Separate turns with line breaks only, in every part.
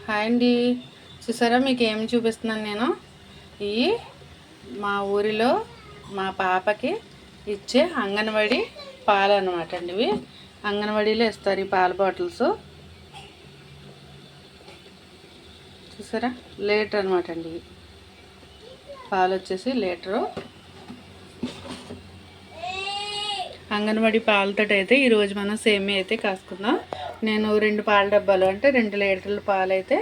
Hi అండి. చూసారా మీకు ఏమి చూపిస్తున్నాను నేను? ఇవి మా ఊరిలో మా పాపకి ఇచ్చే అంగన్వాడీ పాలు అన్నమాట అండి. ఇవి అంగన్వాడీలో ఇస్తారు ఈ పాల బాటిల్స్. చూసారా లీటర్ అనమాట అండి. పాలు వచ్చేసి లీటరు. అంగన్వాడీ పాలతో అయితే ఈరోజు మనం సేమియా అయితే కాసుకుందాం. నేను 2 పాల డబ్బాలు అంటే 2 లీటర్ల పాలు అయితే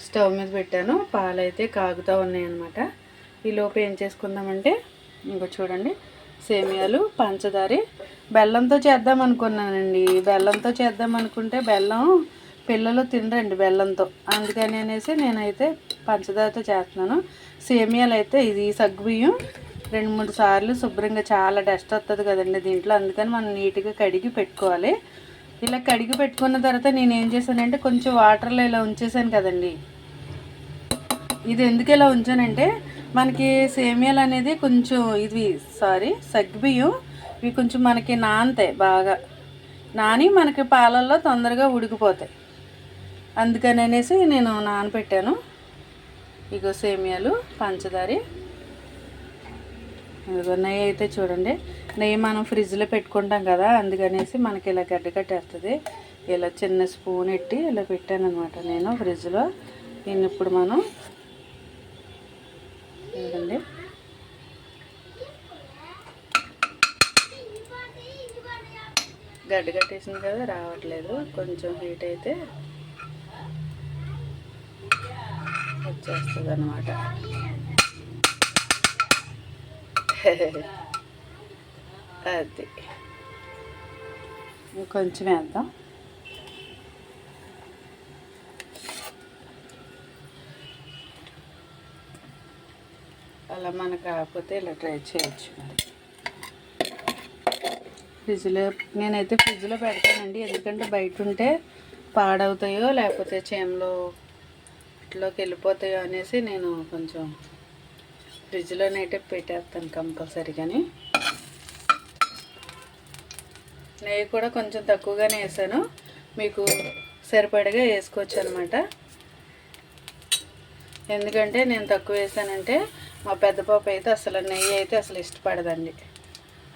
స్టవ్ మీద పెట్టాను. పాలు అయితే కాగుతూ ఉన్నాయన్నమాట. ఈలోపు ఏం చేసుకుందామంటే ఇంకో చూడండి, సేమియాలు, పంచదార, బెల్లంతో చేద్దాం అనుకున్నానండి. బెల్లంతో చేద్దాం అనుకుంటే బెల్లం పిల్లలు తినరండి బెల్లంతో, అందుకని అనేసి నేనైతే పంచదారతో చేస్తున్నాను. సేమియాలు అయితే ఇది సగ్గుబియ్యం 2-3 సార్లు శుభ్రంగా, చాలా డస్ట్ వస్తుంది కదండి దీంట్లో, అందుకని మనం నీట్గా కడిగి పెట్టుకోవాలి. ఇలా కడిగి పెట్టుకున్న తర్వాత నేను ఏం చేశానంటే కొంచెం వాటర్లో ఇలా ఉంచేసాను కదండి. ఇది ఎందుకు ఇలా ఉంచానంటే మనకి సేమియాలు అనేది కొంచెం సగ్గుబియ్యం ఇవి కొంచెం మనకి నానతాయి, బాగా నాని మనకి పాలల్లో తొందరగా ఉడికిపోతాయి. అందుకని అనేసి నేను నానబెట్టాను. ఇగో సేమియాలు, పంచదార, నెయ్యి అయితే చూడండి. నెయ్యి మనం ఫ్రిడ్జ్లో పెట్టుకుంటాం కదా, అందుకనేసి మనకి ఇలా గడ్డ కట్టేస్తుంది. ఇలా చిన్న స్పూన్ ఎట్టి ఇలా పెట్టాను అనమాట నేను ఫ్రిడ్జ్లో. దీన్ని ఇప్పుడు మనం చూడండి గడ్డ కట్టేసింది కదా, రావట్లేదు. కొంచెం హీట్ అయితే వచ్చేస్తుంది అన్నమాట. అది ఇంకొంచెం వేద్దాం. అలా మనకు కాకపోతే ఇలా ట్రై చేయొచ్చు. మరి నేనైతే ఫ్రిడ్జ్లో పెడతానండి, ఎందుకంటే బయట ఉంటే పాడవుతాయో లేకపోతే చేమలో ఇట్లోకి వెళ్ళిపోతాయో అనేసి నేను కొంచెం ఫ్రిడ్జ్లోనైతే పెట్టేస్తాను కంపల్సరీగాని. నెయ్యి కూడా కొంచెం తక్కువగానే వేసాను, మీకు సరిపడగా వేసుకోవచ్చు అనమాట. ఎందుకంటే నేను తక్కువ వేసానంటే మా పెద్ద పాప అయితే అసలు నెయ్యి అయితే అసలు ఇష్టపడదండి.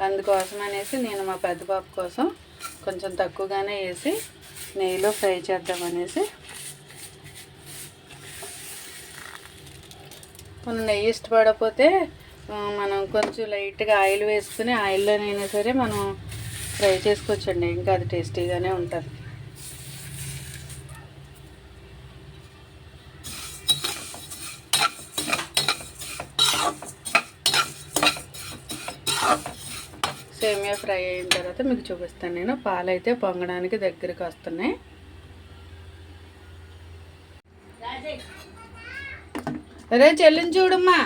అందుకోసం అనేసి నేను మా పెద్ద పాప కోసం కొంచెం తక్కువగానే వేసి నెయ్యిలో ఫ్రై చేద్దామనేసి. మనం నెయ్యి ఇష్టపడకపోతే మనం కొంచెం లైట్గా ఆయిల్ వేసుకుని ఆయిల్లోనైనా సరే మనం ఫ్రై చేసుకోవచ్చండి, ఇంకా అది టేస్టీగానే ఉంటుంది. సేమియా ఫ్రై అయిన తర్వాత మీకు చూపిస్తాను నేను. పాలైతే పొంగడానికి దగ్గరికి వస్తున్నాయి. అరే చెల్లిని చూడమ్మా.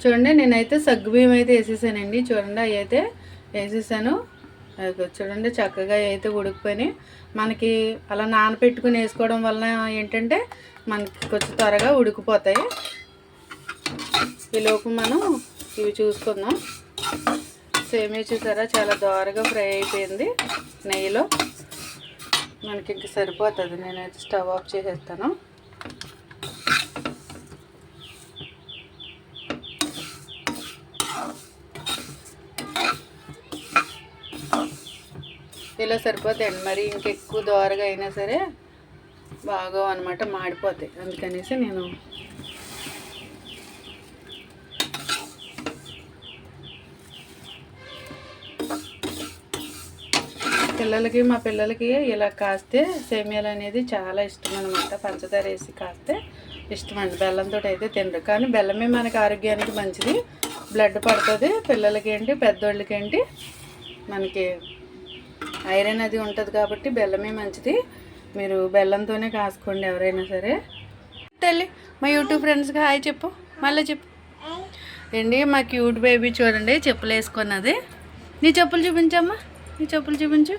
చూడండి నేనైతే సగ్గుబియ్యం అయితే వేసేసానండి. చూడండి అవి అయితే వేసేసాను. చూడండి చక్కగా అయితే ఉడికిపోయినాయి. మనకి అలా నానపెట్టుకుని వేసుకోవడం వల్ల ఏంటంటే మనకి కొంచెం త్వరగా ఉడికిపోతాయి. ఈలోపు మనం ఇవి చూసుకుందాం. సేమియా చూసారా చాలా దోరగా ఫ్రై అయిపోయింది నెయ్యిలో. మనకి ఇంక సరిపోతుంది. నేనైతే స్టవ్ ఆఫ్ చేసేస్తాను. ఇలా సరిపోతాయండి. మరి ఇంకెక్కువ దోరగా అయినా సరే బాగా అనమాట, మాడిపోతాయి. అందుకనేసి నేను మా పిల్లలకి ఇలా కాస్తే సేమియాలు అనేది చాలా ఇష్టం అనమాట. పంచదార వేసి కాస్తే ఇష్టమండి. బెల్లంతో అయితే తినరు, కానీ బెల్లమే మనకి ఆరోగ్యానికి మంచిది. బ్లడ్ పడుతుంది పిల్లలకి ఏంటి పెద్దోళ్ళకి ఏంటి, మనకి ఐరన్ అది ఉంటుంది కాబట్టి బెల్లమే మంచిది. మీరు బెల్లంతోనే కాసుకోండి ఎవరైనా సరే. తల్లి మా యూట్యూబ్ ఫ్రెండ్స్కి హాయ్ చెప్పు, మళ్ళీ చెప్పు ఏంటి. మా క్యూట్ బేబీ చూడండి చెప్పులు వేసుకున్నది. నీ చెప్పులు చూపించమ్మా, నీ చెప్పులు చూపించు.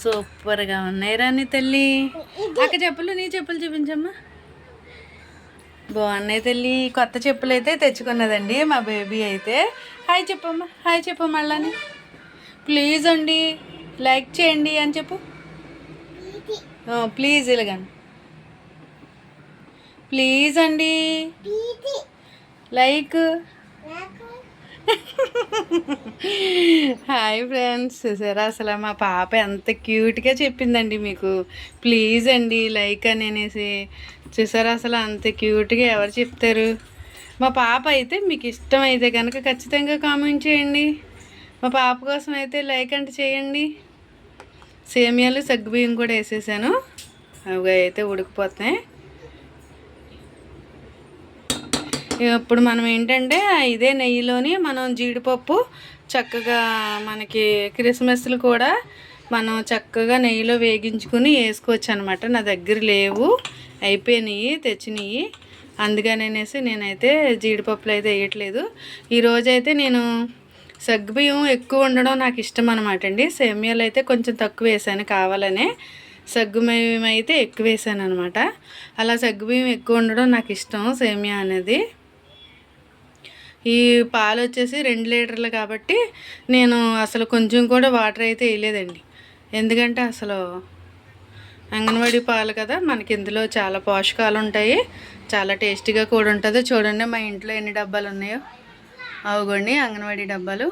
సూపర్గా ఉన్నాయి రాని తల్లి. అక్క చెప్పులు, నీ చెప్పులు చూపించమ్మా. బాగున్నాయి తల్లి. కొత్త చెప్పులు అయితే తెచ్చుకున్నదండి మా బేబీ అయితే. హాయ్ చెప్పమ్మా, హాయ్ చెప్పు మళ్ళీ. ప్లీజ్ అండి లైక్ చేయండి అని చెప్పు. ప్లీజ్ ఇలాగండి. ప్లీజ్ అండి లైక్. హాయ్ ఫ్రెండ్స్, చూసారా అసలు మా పాప ఎంత క్యూట్గా చెప్పిందండి మీకు ప్లీజ్ అండి లైక్ అని అనేసి. చూసారా అసలు అంత క్యూట్గా ఎవరు చెప్తారు? మా పాప అయితే మీకు ఇష్టమైతే కనుక ఖచ్చితంగా కామెంట్ చేయండి. మా పాప కోసం అయితే లైక్ అంటే చేయండి. సేమియాలు సగ్గుబియ్యం కూడా వేసేసాను, అవి అయితే ఉడికిపోతున్నాయి. ఇప్పుడు మనం ఏంటంటే ఇదే నెయ్యిలోని మనం జీడిపప్పు చక్కగా మనకి క్రిస్మస్లు కూడా మనం చక్కగా నెయ్యిలో వేగించుకుని వేసుకోవచ్చు అనమాట. నా దగ్గర లేవు, అయిపోయినాయి తెచ్చినాయి, అందుకనేసి నేనైతే జీడిపప్పులు అయితే వేయట్లేదు. ఈరోజైతే నేను సగ్గుబియ్యం ఎక్కువ ఉండడం నాకు ఇష్టం అనమాట అండి. సేమియాలు అయితే కొంచెం తక్కువ వేసాను కావాలనే, సగ్గుబియ్యం అయితే ఎక్కువ వేసాను అనమాట. అలా సగ్గుబియ్యం ఎక్కువ ఉండడం నాకు ఇష్టం సేమియా అనేది. ఈ పాలు వచ్చేసి 2 లీటర్లు కాబట్టి నేను అసలు కొంచెం కూడా వాటర్ అయితే వేయలేదండి. ఎందుకంటే అసలు అంగన్వాడీ పాలు కదా, మనకి ఇందులో చాలా పోషకాలు ఉంటాయి, చాలా టేస్టీగా కూడా ఉంటుంది. చూడండి మా ఇంట్లో ఎన్ని డబ్బాలు ఉన్నాయో, అవుగోండి అంగన్వాడీ డబ్బాలు.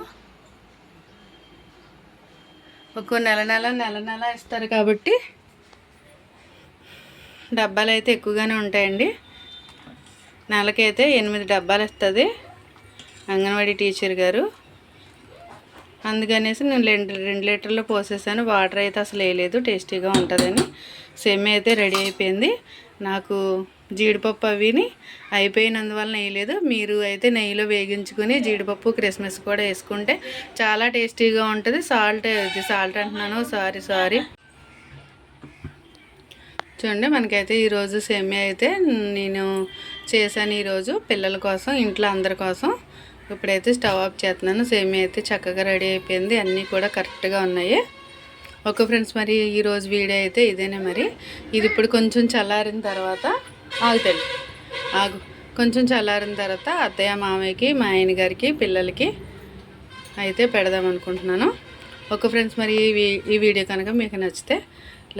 ఒక్కో నెల నెల ఇస్తారు కాబట్టి డబ్బాలు అయితే ఎక్కువగానే ఉంటాయండి. నెలకైతే 8 డబ్బాలు ఇస్తుంది అంగన్వాడీ టీచర్ గారు. అందుకనేసి నేను 2 లీటర్లు పోసేసాను, వాటర్ అయితే అసలు వేయలేదు, టేస్టీగా ఉంటుందని. సేమియా అయితే రెడీ అయిపోయింది. నాకు జీడిపప్పు అవిని అయిపోయినందువల్ల వేయలేదు. మీరు అయితే నెయ్యిలో వేగించుకొని జీడిపప్పు క్రిస్మస్ కూడా వేసుకుంటే చాలా టేస్టీగా ఉంటుంది. సాల్ట్ అంటున్నాను, సారీ. చూడండి మనకైతే ఈరోజు సేమియా అయితే నేను చేశాను ఈరోజు పిల్లల కోసం, ఇంట్లో అందరి కోసం. ఇప్పుడైతే స్టవ్ ఆఫ్ చేస్తున్నాను. సేమియా అయితే చక్కగా రెడీ అయిపోయింది, అన్నీ కూడా కరెక్ట్గా ఉన్నాయి. ఓకే ఫ్రెండ్స్, మరి ఈరోజు వీడియో అయితే ఇదేనే. మరి ఇది ఇప్పుడు కొంచెం చల్లారిన తర్వాత కొంచెం చల్లారిన తర్వాత అత్తయ్య మామయ్యకి, మా ఆయన గారికి, పిల్లలకి అయితే పెడదాం అనుకుంటున్నాను. ఓకే ఫ్రెండ్స్, మరి ఈ వీడియో కనుక మీకు నచ్చితే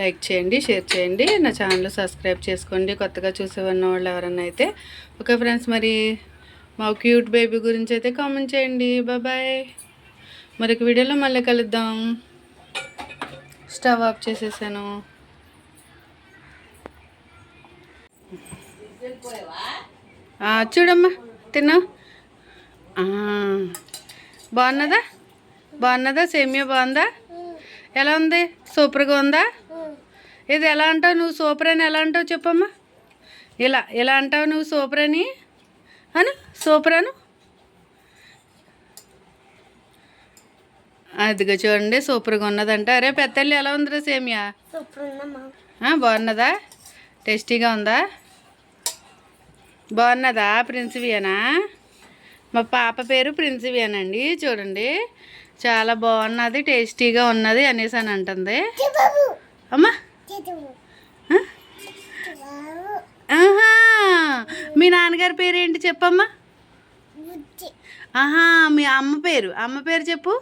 లైక్ చేయండి, షేర్ చేయండి, నా ఛానల్ సబ్స్క్రైబ్ చేసుకోండి కొత్తగా చూసేవన్న వాళ్ళు ఎవరన్నా అయితే. ఓకే ఫ్రెండ్స్, మరి మా క్యూట్ బేబీ గురించి అయితే కామెంట్ చేయండి. బాయ్. మరొక వీడియోలో మళ్ళీ కలుద్దాం. స్టవ్ ఆఫ్ చేసేసాను. చూడమ్మా తిన్నా. బాగున్నదా సేమియా? బాగుందా? ఎలా ఉంది? సూపర్గా ఉందా? ఇది ఎలా అంటావు నువ్వు? సూపర్ అని ఎలా అంటావు చెప్పమ్మా. ఎలా అంటావు నువ్వు? సూపర్ అని సూపర్ అను. అదిగో చూడండి సూపర్గా ఉన్నదంట. అరే పెద్దల్లి ఎలా ఉందిరా సేమియా? బాగున్నదా? టేస్టీగా ఉందా? బాగున్నదా? ప్రిన్సివియానా? మా పాప పేరు ప్రిన్సివియానండి. చూడండి చాలా బాగున్నది, టేస్టీగా ఉన్నది అనేసి అని అంటుంది. అమ్మా మీ నాన్నగారి పేరు ఏంటి చెప్పమ్మా? మీ అమ్మ పేరు చెప్పు.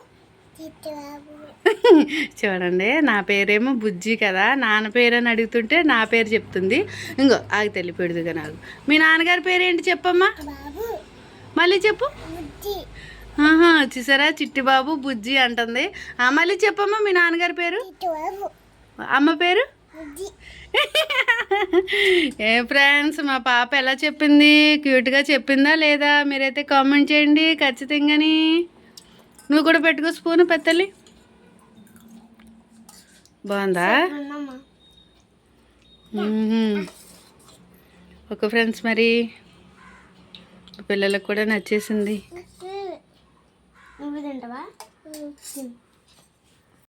చూడండి నా పేరేమో బుజ్జి కదా, నాన్న పేరు అని అడుగుతుంటే నా పేరు చెప్తుంది. ఇంకో ఆగి తెలిపెడుదుగా నాకు. మీ నాన్నగారి పేరు ఏంటి చెప్పమ్మా? మళ్ళీ చెప్పు. చూసారా చిట్టిబాబు బుజ్జి అంటుంది. మళ్ళీ చెప్పమ్మా మీ నాన్నగారి పేరు. అమ్మ పేరు ఫ్రెండ్స్ మా పాప ఎలా చెప్పింది? క్యూట్గా చెప్పిందా లేదా? మీరైతే కామెంట్ చేయండి ఖచ్చితంగాని. నువ్వు కూడా పెట్టుకో స్పూన్ పెద్దలి. బాగుందా? ఓకే ఫ్రెండ్స్, మరి పిల్లలకు కూడా నచ్చేసింది.